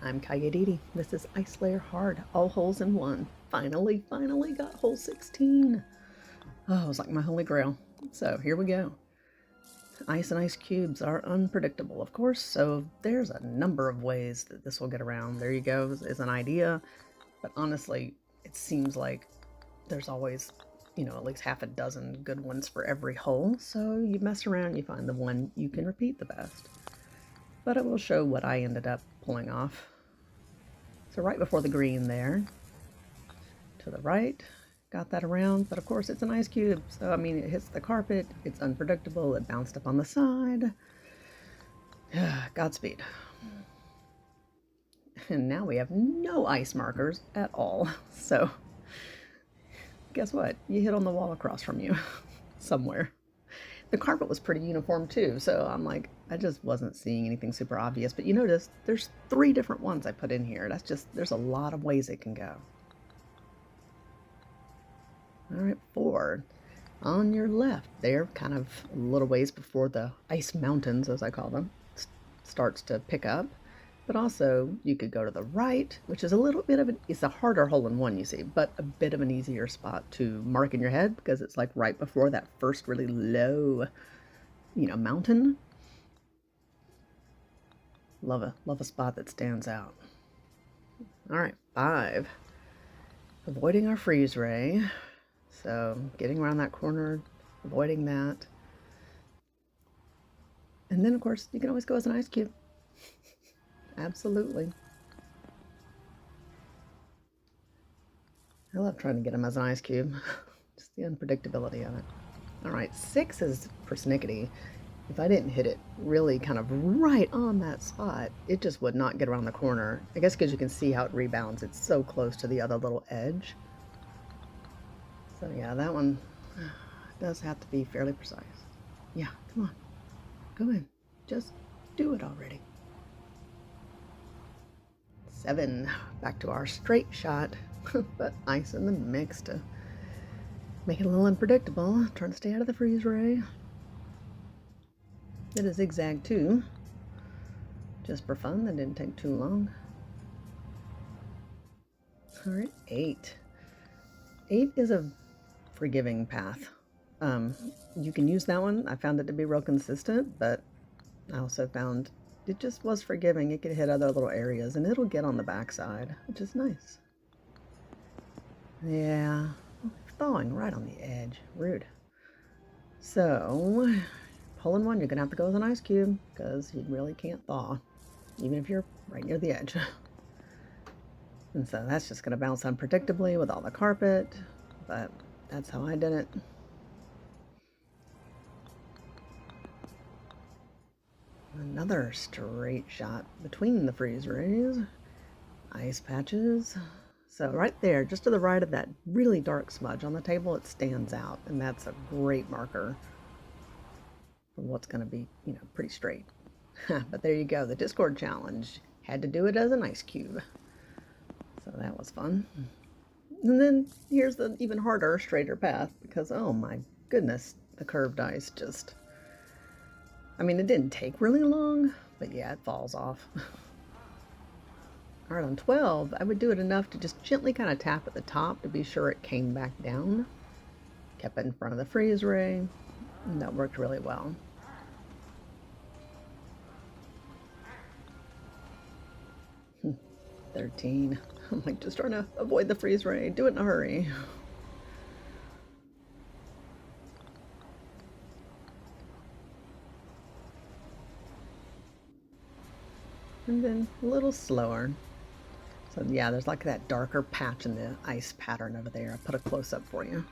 I'm Kayaditi. This is Ice Lair Hard, all holes in one. Finally got hole 16. Oh, it was like my holy grail. So here we go. Ice and ice cubes are unpredictable, of course, so there's a number of ways that this will get around. There you go, is an idea. But honestly, it seems like there's always, at least half a dozen good ones for every hole. So you mess around, you find the one you can repeat the best. But I will show what I ended up pulling off. So right before the green there, to the right, got that around, but of course it's an ice cube, so I mean it hits the carpet, it's unpredictable, it bounced up on the side. Godspeed. And now we have no ice markers at all, so guess what? You hit on the wall across from you somewhere. The carpet was pretty uniform too, so I'm like, I just wasn't seeing anything super obvious. But you notice there's 3 different ones I put in here. That's just, there's a lot of ways it can go. All right, 4. On your left, there, kind of a little ways before the ice mountains, as I call them, starts to pick up. But also, you could go to the right, which is a little bit of it's a harder hole in one, you see, but a bit of an easier spot to mark in your head because it's like right before that first really low, mountain. Love a spot that stands out. All right, 5. Avoiding our freeze ray. So getting around that corner, avoiding that. And then, of course, you can always go as an ice cube. Absolutely. I love trying to get them as an ice cube. Just the unpredictability of it. All right, 6 is persnickety. If I didn't hit it really kind of right on that spot, it just would not get around the corner. I guess because you can see how it rebounds. It's so close to the other little edge. So yeah, that one does have to be fairly precise. Yeah, come on. Go in. Just do it already. 7. Back to our straight shot, but ice in the mix to make it a little unpredictable. Trying to stay out of the freeze ray. Did a zigzag too, just for fun. That didn't take too long. All right, 8. 8 is a forgiving path. You can use that one. I found it to be real consistent, but I also found it just was forgiving. It could hit other little areas and it'll get on the backside, which is nice. Yeah, thawing right on the edge. Rude. So, hole in one, you're gonna have to go with an ice cube because you really can't thaw, even if you're right near the edge. And so that's just gonna bounce unpredictably with all the carpet, but that's how I did it. Another straight shot between the freeze rays. Ice patches. So right there, just to the right of that really dark smudge on the table, it stands out, and that's a great marker for what's going to be, pretty straight. But there you go, the Discord challenge. Had to do it as an ice cube. So that was fun. And then here's the even harder, straighter path, because oh my goodness, the curved ice just... I mean, it didn't take really long, but yeah, it falls off. All right, on 12, I would do it enough to just gently kind of tap at the top to be sure it came back down. Kept it in front of the freeze ray, and that worked really well. Hmm, 13. I'm like just trying to avoid the freeze ray. Do it in a hurry. And then a little slower. So yeah, there's like that darker patch in the ice pattern over there. I put a close-up for you.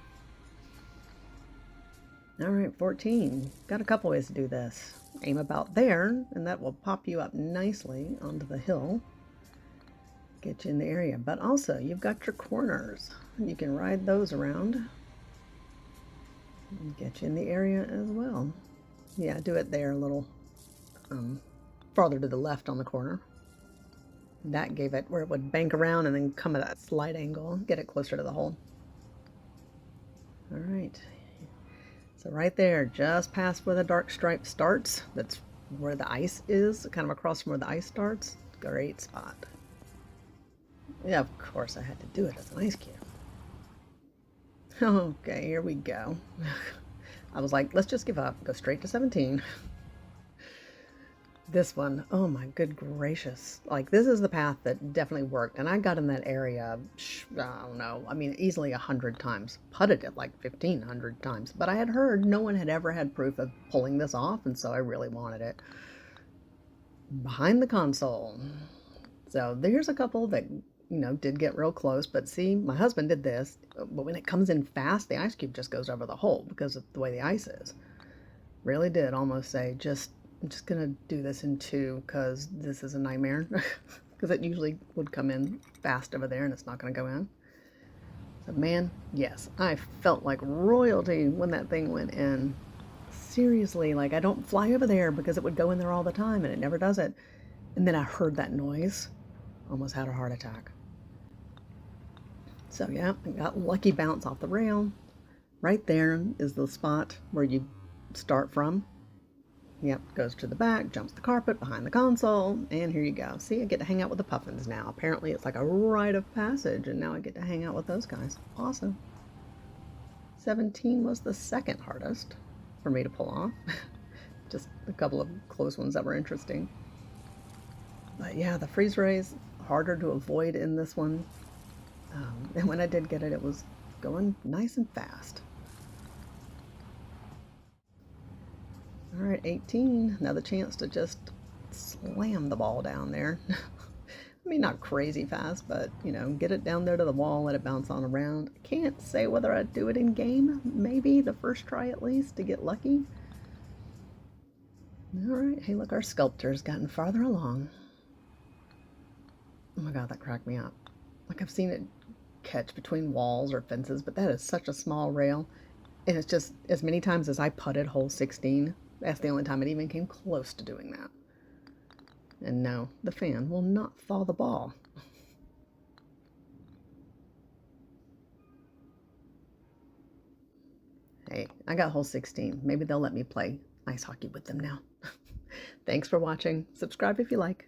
All right, 14. Got a couple ways to do this. Aim about there, and that will pop you up nicely onto the hill. Get you in the area. But also, you've got your corners. You can ride those around. And get you in the area as well. Yeah, do it there a little farther to the left on the corner. That gave it where it would bank around and then come at that slight angle, get it closer to the hole. All right. So right there, just past where the dark stripe starts, that's where the ice is, kind of across from where the ice starts. Great spot. Yeah, of course I had to do it as an ice cube. Okay, here we go. I was like, let's just give up. Go straight to 17. This one, oh my good gracious. Like, this is the path that definitely worked. And I got in that area, I don't know, I mean, easily 100 times. Putted it like 1,500 times. But I had heard no one had ever had proof of pulling this off, and so I really wanted it. Behind the console. So there's a couple that, did get real close. But see, my husband did this. But when it comes in fast, the ice cube just goes over the hole because of the way the ice is. Really did almost say, I'm just gonna do this in two because this is a nightmare. Because it usually would come in fast over there and it's not gonna go in. So man, yes, I felt like royalty when that thing went in. Seriously, like I don't fly over there because it would go in there all the time and it never does it. And then I heard that noise, almost had a heart attack. So yeah, I got lucky bounce off the rail. Right there is the spot where you start from. Yep, goes to the back, jumps the carpet behind the console, and here you go. See, I get to hang out with the puffins now. Apparently it's like a rite of passage, and now I get to hang out with those guys. Awesome. 17 was the second hardest for me to pull off. Just a couple of close ones that were interesting. But yeah, the freeze rays, harder to avoid in this one. And when I did get it, it was going nice and fast. All right, 18. Another chance to just slam the ball down there. I mean, not crazy fast, but, get it down there to the wall, let it bounce on around. I can't say whether I'd do it in game. Maybe the first try at least to get lucky. All right. Hey, look, our sculptor's gotten farther along. Oh my God, that cracked me up. Like I've seen it catch between walls or fences, but that is such a small rail. And it's just as many times as I putted hole 16, that's the only time it even came close to doing that. And no, the fan will not thaw the ball. Hey, I got hole 16. Maybe they'll let me play ice hockey with them now. Thanks for watching. Subscribe if you like.